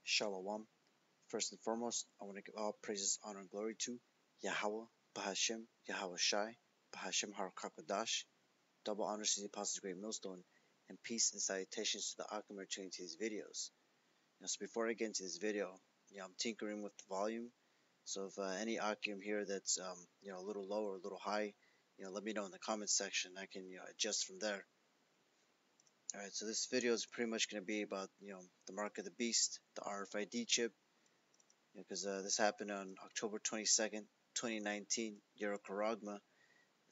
Shalom. First and foremost, I want to give all praises, honor, and glory to Yahweh, Bahashem, Yahweh Shai, Bahashem Harakakadash. Double honors to the Apostles' Great Millstone, and peace and salutations to the Akhmer tuning to these videos. So before I get into this video, I'm tinkering with the volume. So if any Akim here that's a little low or a little high, let me know in the comments section. I can adjust from there. Alright, so this video is pretty much going to be about the mark of the beast, the RFID chip, because this happened on October 22nd, 2019. Yaro Karagma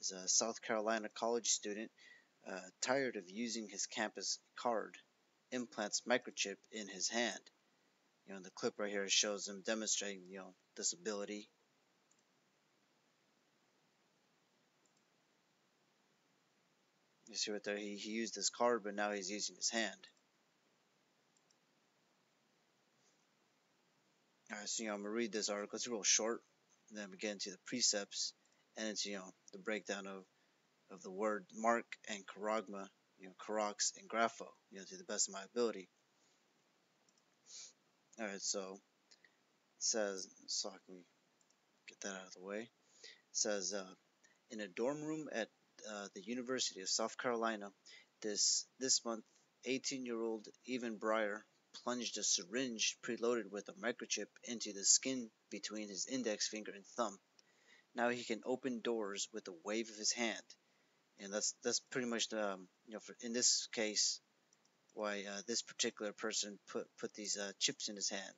is a South Carolina college student, tired of using his campus card, implants microchip in his hand. The clip right here shows him demonstrating, this ability. You see right there, he used his card, but now he's using his hand. Alright, so I'm gonna read this article. It's real short, and then we get into the precepts, and it's the breakdown of the word mark and charagma, karox and grapho, to the best of my ability. Alright, so it says, so I can get that out of the way. It says, in a dorm room at the University of South Carolina, this month, 18-year-old Evan Breyer plunged a syringe preloaded with a microchip into the skin between his index finger and thumb. Now he can open doors with a wave of his hand, and that's pretty much the in this case why this particular person put these chips in his hand.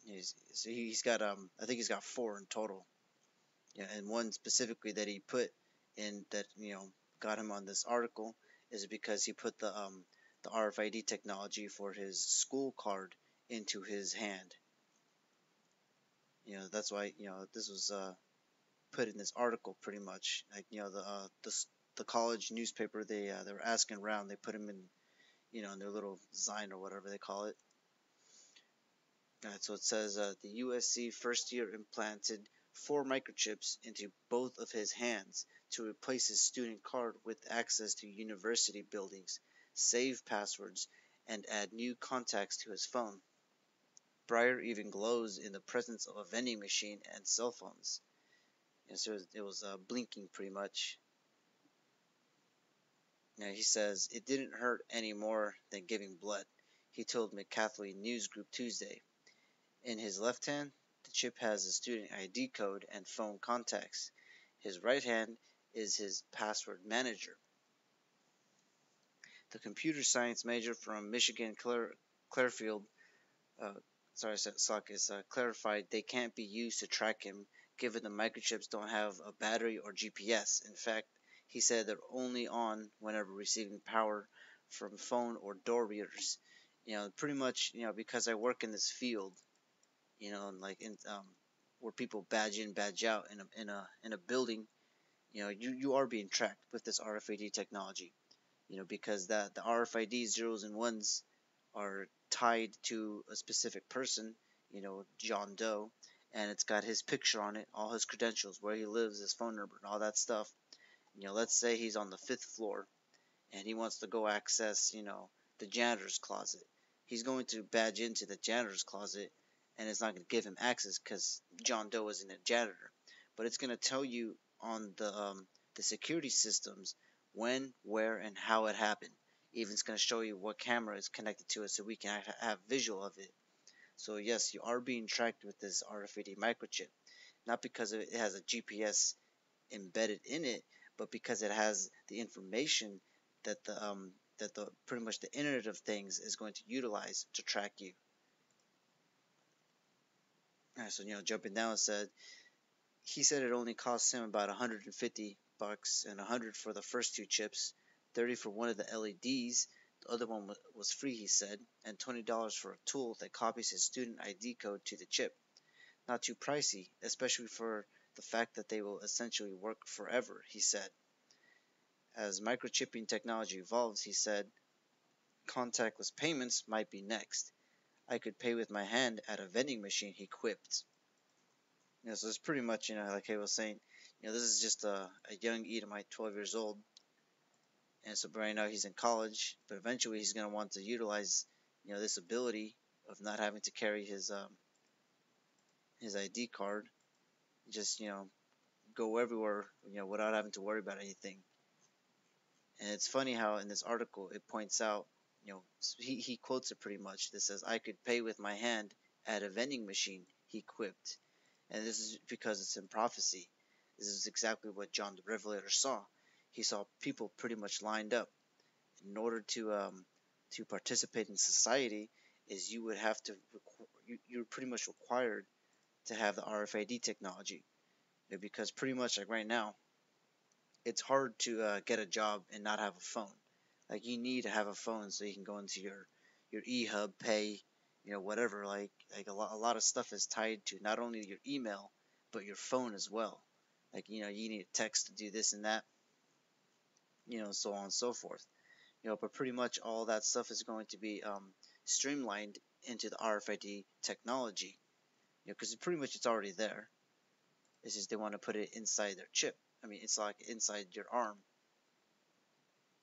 He's got I think he's got 4 in total. And one specifically that he put in that got him on this article is because he put the RFID technology for his school card into his hand. That's why this was put in this article pretty much. Like the college newspaper, they were asking around. They put him in in their little zine or whatever they call it. Alright, so it says the USC first year implanted 4 microchips into both of his hands to replace his student card with access to university buildings, save passwords, and add new contacts to his phone. Breyer even glows in the presence of a vending machine and cell phones. So it was blinking pretty much. He says, it didn't hurt any more than giving blood, he told McCaffrey News Group Tuesday. In his left hand, the chip has a student ID code and phone contacts. His right hand is his password manager. The computer science major from Michigan Clearfield clarified they can't be used to track him, given the microchips don't have a battery or GPS. In fact, he said they're only on whenever receiving power from phone or door readers. Pretty much, because I work in this field, like where people badge in, badge out in a building, you are being tracked with this RFID technology. Because the RFID zeros and ones are tied to a specific person, John Doe, and it's got his picture on it, all his credentials, where he lives, his phone number, and all that stuff. Let's say he's on the 5th floor, and he wants to go access, the janitor's closet. He's going to badge into the janitor's closet, and it's not going to give him access because John Doe isn't a janitor. But it's going to tell you on the security systems when, where, and how it happened. Even it's going to show you what camera is connected to it so we can have visual of it. So yes, you are being tracked with this RFID microchip. Not because it has a GPS embedded in it, but because it has the information that the pretty much the Internet of Things is going to utilize to track you. Alright, so jumping down, he said it only cost him about $150 and $100 for the first 2 chips, $30 for one of the LEDs. The other one was free, he said, and $20 for a tool that copies his student ID code to the chip. Not too pricey, especially for the fact that they will essentially work forever, he said. As microchipping technology evolves, he said, contactless payments might be next. I could pay with my hand at a vending machine, he quipped. So it's pretty much, like I was saying, this is just a young Edomite, 12 years old, And so right now he's in college, but eventually he's going to want to utilize, this ability of not having to carry his ID card, just go everywhere, without having to worry about anything. And it's funny how in this article it points out, he quotes it pretty much. This says, "I could pay with my hand at a vending machine," he quipped. And this is because it's in prophecy. This is exactly what John the Revelator saw. He saw people pretty much lined up. In order to participate in society, is you would have to you're pretty much required to have the RFID technology, because pretty much like right now, it's hard to get a job and not have a phone. Like you need to have a phone so you can go into your eHub, pay, whatever. Like a lot of stuff is tied to not only your email but your phone as well. Like you need a text to do this and that, so on and so forth. But pretty much all that stuff is going to be streamlined into the RFID technology. Because pretty much it's already there. It's just they want to put it inside their chip. I mean, it's like inside your arm.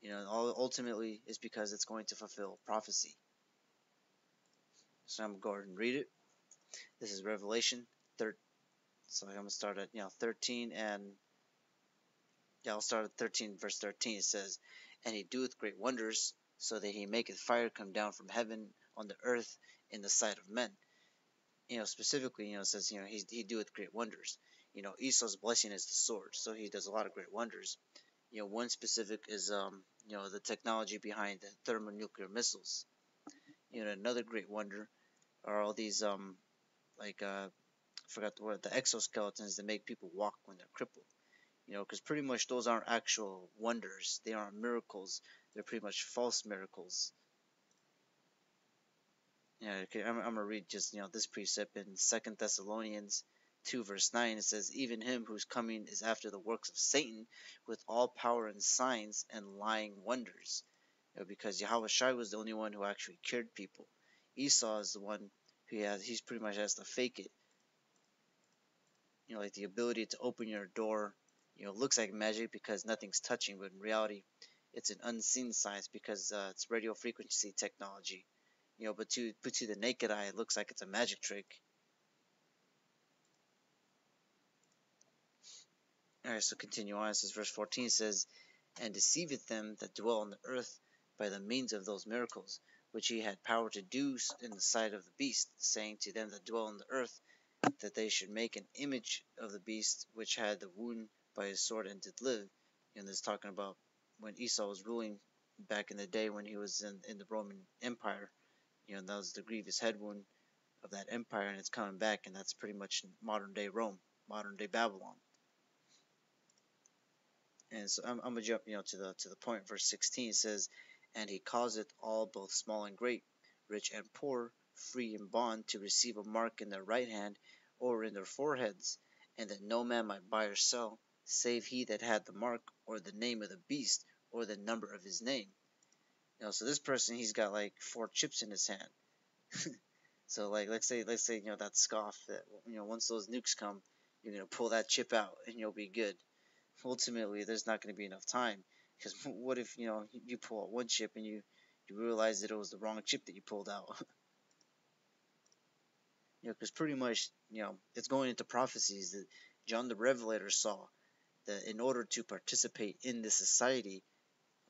Ultimately is because it's going to fulfill prophecy. So I'm going to go ahead and read it. This is Revelation 13. So I'm going to start at 13, and I'll start at 13 verse 13. It says, "And he doeth great wonders, so that he maketh fire come down from heaven on the earth in the sight of men." Specifically, it says, he doeth great wonders. Esau's blessing is the sword, so he does a lot of great wonders. One specific is the technology behind the thermonuclear missiles. Another great wonder are all these like forgot the word, the exoskeletons that make people walk when they're crippled. Because pretty much those aren't actual wonders. They aren't miracles. They're pretty much false miracles. Okay, I'm gonna read just this precept in 2 Thessalonians 2 verse 9. It says, "Even him whose coming is after the works of Satan, with all power and signs and lying wonders." Because Yahweh Shai was the only one who actually cured people. Esau is the one he's pretty much has to fake it. Like the ability to open your door, looks like magic because nothing's touching, but in reality, it's an unseen science because it's radio frequency technology. But to the naked eye, it looks like it's a magic trick. All right, so continue on. It says, verse 14 says, "And deceiveth them that dwell on the earth by the means of those miracles, which he had power to do in the sight of the beast, saying to them that dwell on the earth, that they should make an image of the beast which had the wound by his sword and did live." And this is talking about when Esau was ruling back in the day when he was in the Roman Empire. That was the grievous head wound of that empire, and it's coming back, and that's pretty much modern day Rome, modern day Babylon. And so I'm gonna jump, to the point. Verse 16 says, "And he causeth all, both small and great, rich and poor, free and bond, to receive a mark in their right hand or in their foreheads, and that no man might buy or sell, save he that had the mark, or the name of the beast, or the number of his name." So this person, he's got like 4 chips in his hand. So like let's say that scoff that once those nukes come, you're gonna pull that chip out and you'll be good. Ultimately, there's not going to be enough time, because what if you pull out one chip and you realize that it was the wrong chip that you pulled out? Because pretty much it's going into prophecies that John the Revelator saw, that in order to participate in this society,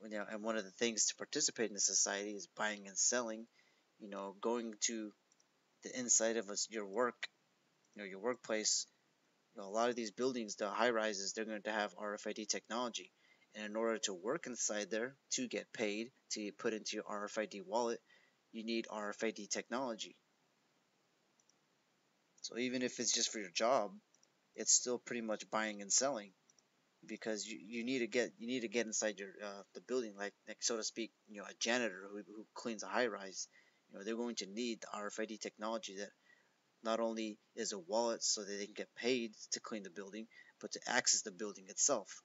and one of the things to participate in the society is buying and selling, going to the inside of your work, your workplace. A lot of these buildings, the high rises, they're going to have RFID technology. And in order to work inside there, to get paid, to put into your RFID wallet, you need RFID technology. So even if it's just for your job, it's still pretty much buying and selling, because you need to get inside your the building, like so to speak, a janitor who cleans a high rise. They're going to need the RFID technology that not only is a wallet so that they can get paid to clean the building, but to access the building itself.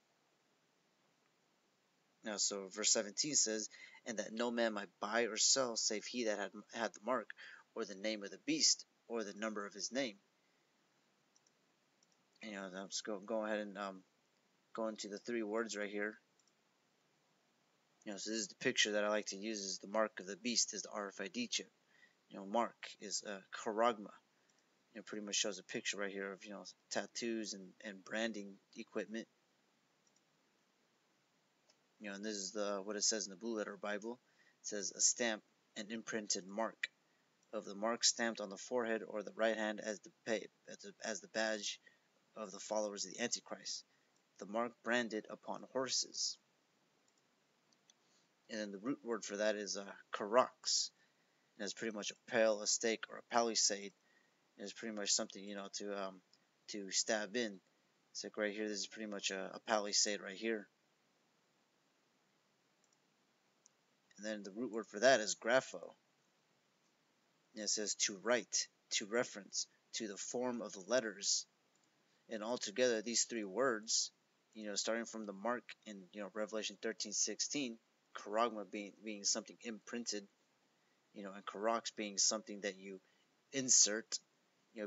Now, so verse 17 says, "And that no man might buy or sell, save he that had the mark, or the name of the beast, or the number of his name." Let's go ahead and go into the 3 words right here. So this is the picture that I like to use is the mark of the beast is the RFID chip. Mark is charagma. Pretty much shows a picture right here of tattoos and branding equipment. And this is what it says in the Blue Letter Bible. It says a stamp, an imprinted mark of the mark stamped on the forehead or the right hand as the badge of the followers of the Antichrist. The mark branded upon horses. And then the root word for that is karox. And it's pretty much a pale, a stake, or a palisade. And it's pretty much something to stab in. It's like right here. This is pretty much a palisade right here. And then the root word for that is grapho. And it says to write, to reference, to the form of the letters. And altogether, these three words, starting from the mark in Revelation 13:16, charagma being something imprinted, and karox being something that you insert,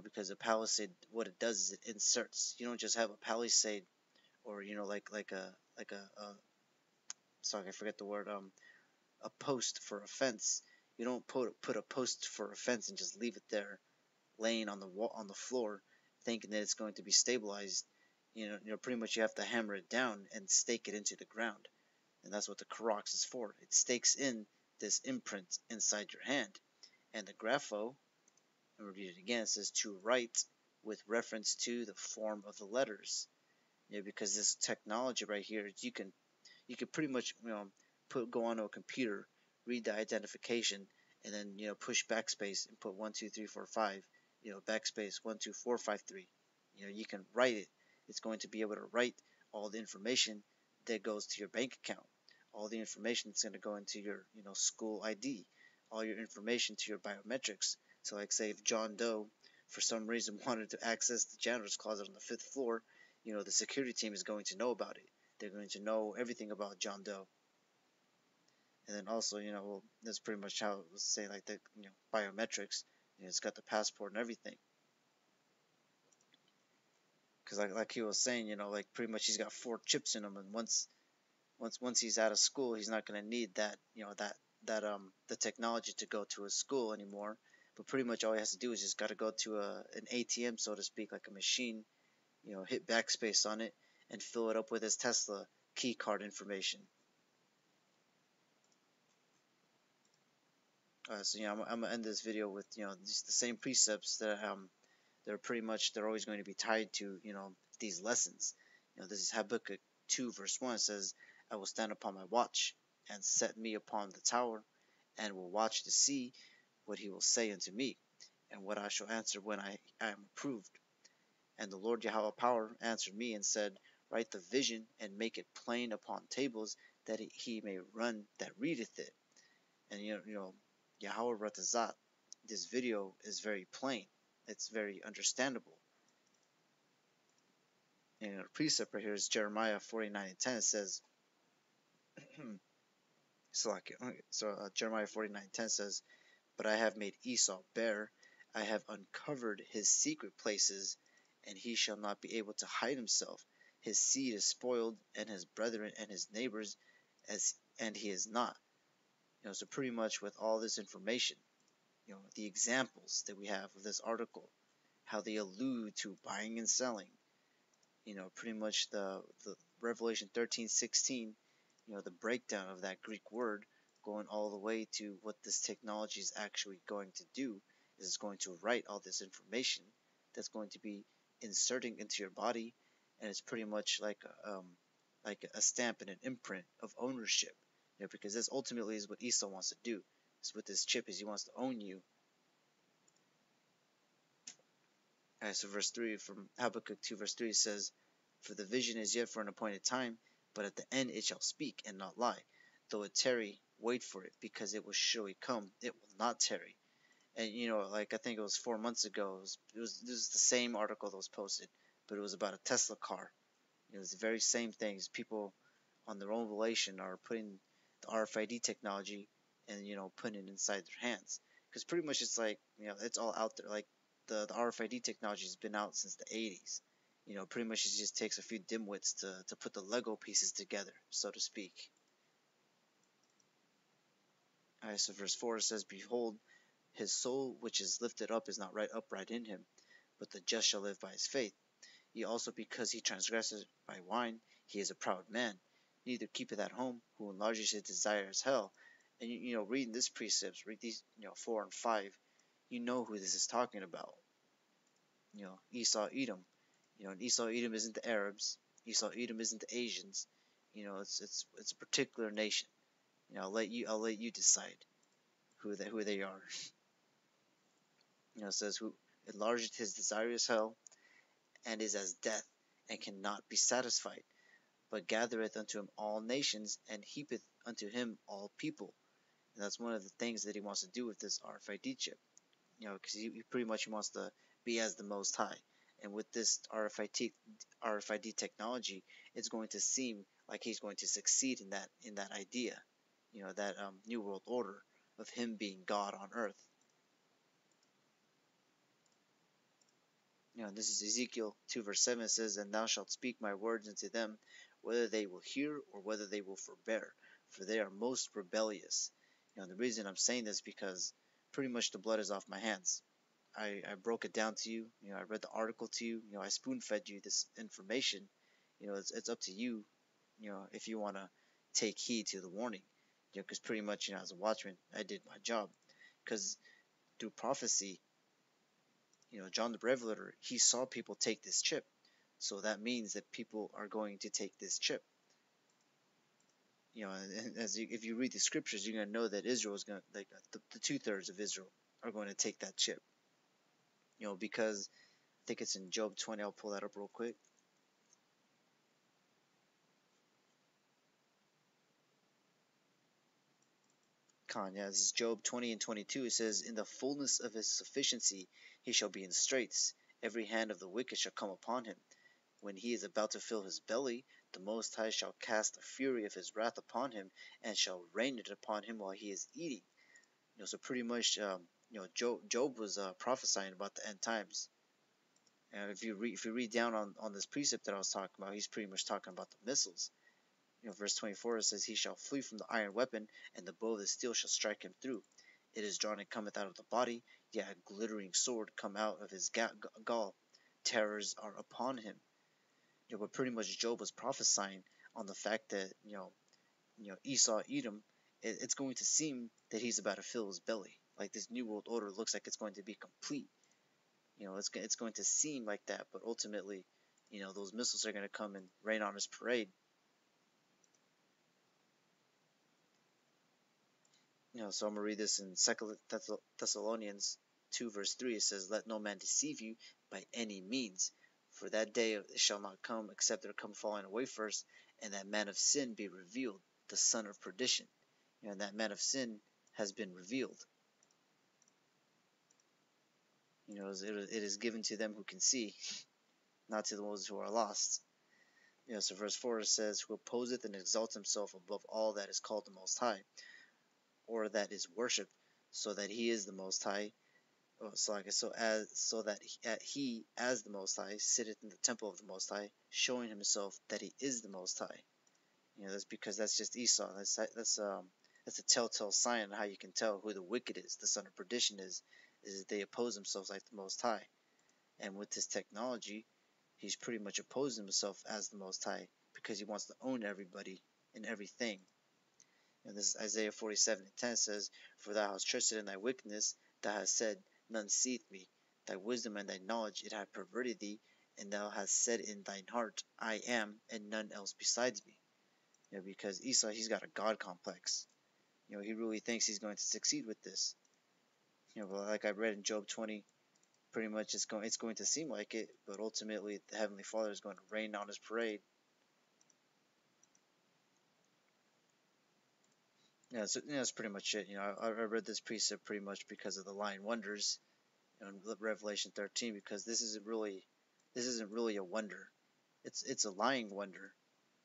because a palisade, what it does is it inserts. You don't just have a palisade, or like a sorry, I forget the word, a post for a fence. You don't put a post for a fence and just leave it there, laying on the wall on the floor, thinking that it's going to be stabilized. Pretty much you have to hammer it down and stake it into the ground, and that's what the karox is for. It stakes in this imprint inside your hand, and the grapho. And we'll read it again. It says to write with reference to the form of the letters. Because this technology right here, you can pretty much go onto a computer, read the identification, and then push backspace and put 1 2 3 4 5. Backspace 1 2 4 5 3. You can write it. It's going to be able to write all the information that goes to your bank account, all the information that's going to go into your school ID, all your information to your biometrics. So like say if John Doe for some reason wanted to access the janitor's closet on the 5th floor, the security team is going to know about it. They're going to know everything about John Doe. And then also, well, that's pretty much how it was saying, like the biometrics. It's got the passport and everything. Because like he was saying, like pretty much he's got 4 chips in him, and once he's out of school, he's not going to need that the technology to go to his school anymore. But pretty much all he has to do is just got to go to an ATM, so to speak, like a machine. Hit backspace on it and fill it up with his Tesla key card information. So I'm gonna end this video with just the same precepts that they're always going to be tied to these lessons. This is Habakkuk 2 verse 1. It says, "I will stand upon my watch and set me upon the tower, and will watch to see what he will say unto me, and what I shall answer when I am approved. And the Lord Yahweh power answered me and said, Write the vision and make it plain upon tables, that he may run that readeth it." And Yahweh Ratazat, this video is very plain. It's very understandable. And the precept right here is Jeremiah 49:10. It says, Jeremiah 49:10 says, "But I have made Esau bare, I have uncovered his secret places, and he shall not be able to hide himself. His seed is spoiled, and his brethren and his neighbors, and he is not." So pretty much with all this information, the examples that we have of this article, how they allude to buying and selling, pretty much the Revelation 13:16, the breakdown of that Greek word, going all the way to what this technology is actually going to do, is it's going to write all this information that's going to be inserting into your body, and it's pretty much like a stamp and an imprint of ownership, because this ultimately is what Esau wants to do. Is with this chip is he wants to own you. Alright, so verse 3 from Habakkuk 2 verse 3 says, "For the vision is yet for an appointed time, but at the end it shall speak and not lie. Though it tarry, wait for it, because it will surely come, it will not tarry." And like I think it was 4 months ago, this was the same article that was posted, but it was about a Tesla car. It was the very same things. People on their own relation are putting the RFID technology and putting it inside their hands, because pretty much it's like it's all out there. Like the RFID technology has been out since the 80s. Pretty much it just takes a few dimwits to put the Lego pieces together, so to speak. Alright, so verse 4 says, "Behold, his soul which is lifted up is not right upright in him, but the just shall live by his faith. He also, because he transgresses by wine, he is a proud man, neither keepeth at home, who enlarges his desires hell." And reading this precepts, read these, 4 and 5, you know who this is talking about. Esau, Edom. And Esau, Edom isn't the Arabs. Esau, Edom isn't the Asians. It's a particular nation. I'll let you decide who they are. It says, "Who enlargeth his desires hell, and is as death, and cannot be satisfied, but gathereth unto him all nations, and heapeth unto him all people." And that's one of the things that he wants to do with this RFID chip. Because he pretty much wants to be as the Most High. And with this RFID technology, it's going to seem like he's going to succeed in that idea, that new world order of him being God on earth. This is Ezekiel 2 verse 7. It says, "And thou shalt speak my words unto them, whether they will hear or whether they will forbear, for they are most rebellious." The reason I'm saying this because pretty much the blood is off my hands. I broke it down to you. I read the article to you. I spoon fed you this information. It's up to you. If you want to take heed to the warning. Because pretty much, as a watchman, I did my job. Because through prophecy, John the Revelator, he saw people take this chip. So that means that people are going to take this chip. And if you read the scriptures, you're going to know that Israel is going to, like the 2/3 of Israel are going to take that chip. Because I think it's in Job 20. I'll pull that up real quick. Yeah, this is Job 20 and 22. It says, "In the fullness of his sufficiency he shall be in straits. Every hand of the wicked shall come upon him. When he is about to fill his belly, the Most High shall cast the fury of his wrath upon him, and shall rain it upon him while he is eating." So pretty much, Job was prophesying about the end times. And if you read down on this precept that I was talking about, he's pretty much talking about the missiles. Verse 24, it says, "He shall flee from the iron weapon, and the bow of the steel shall strike him through. It is drawn and cometh out of the body, yet a glittering sword come out of his gall. Terrors are upon him." But pretty much Job was prophesying on the fact that Esau, Edom, it's going to seem that he's about to fill his belly. Like this new world order looks like it's going to be complete. It's going to seem like that, but ultimately, those missiles are going to come and rain on his parade. So I'm going to read this in 2 Thessalonians 2 verse 3. It says, "Let no man deceive you by any means, for that day shall not come except there come falling away first, and that man of sin be revealed, the son of perdition." And that man of sin has been revealed. It is given to them who can see, not to those who are lost. So verse 4 says, "Who opposeth and exalts himself above all that is called the Most High, or that is worshipped, so that he is the Most High, so that he as the Most High sitteth in the temple of the Most High, showing himself that he is the Most High." That's because that's just Esau. That's a telltale sign on how you can tell who the wicked is, the son of perdition is that they oppose themselves like the Most High. And with this technology, he's pretty much opposing himself as the Most High because he wants to own everybody and everything. And this is Isaiah 47:10 says, "For thou hast trusted in thy wickedness, thou hast said, None seeth me. Thy wisdom and thy knowledge it hath perverted thee, and thou hast said in thine heart, I am, and none else besides me." Because Esau, he's got a God complex. He really thinks he's going to succeed with this. But like I read in Job 20, pretty much it's going to seem like it, but ultimately the Heavenly Father is going to rain on his parade. So that's pretty much it. I read this precept pretty much because of the lying wonders in Revelation 13, because this isn't really a wonder. It's a lying wonder,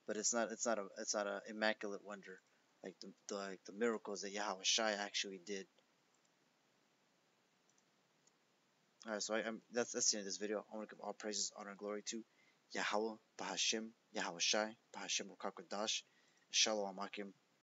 but it's not a immaculate wonder like the miracles that Yahweh Shai actually did. Alright, so that's the end of this video. I want to give all praises, honor, and glory to Yahweh, Bahashim, Yahweh Shai, Bahashim Rakakwadash, Shalom Akim.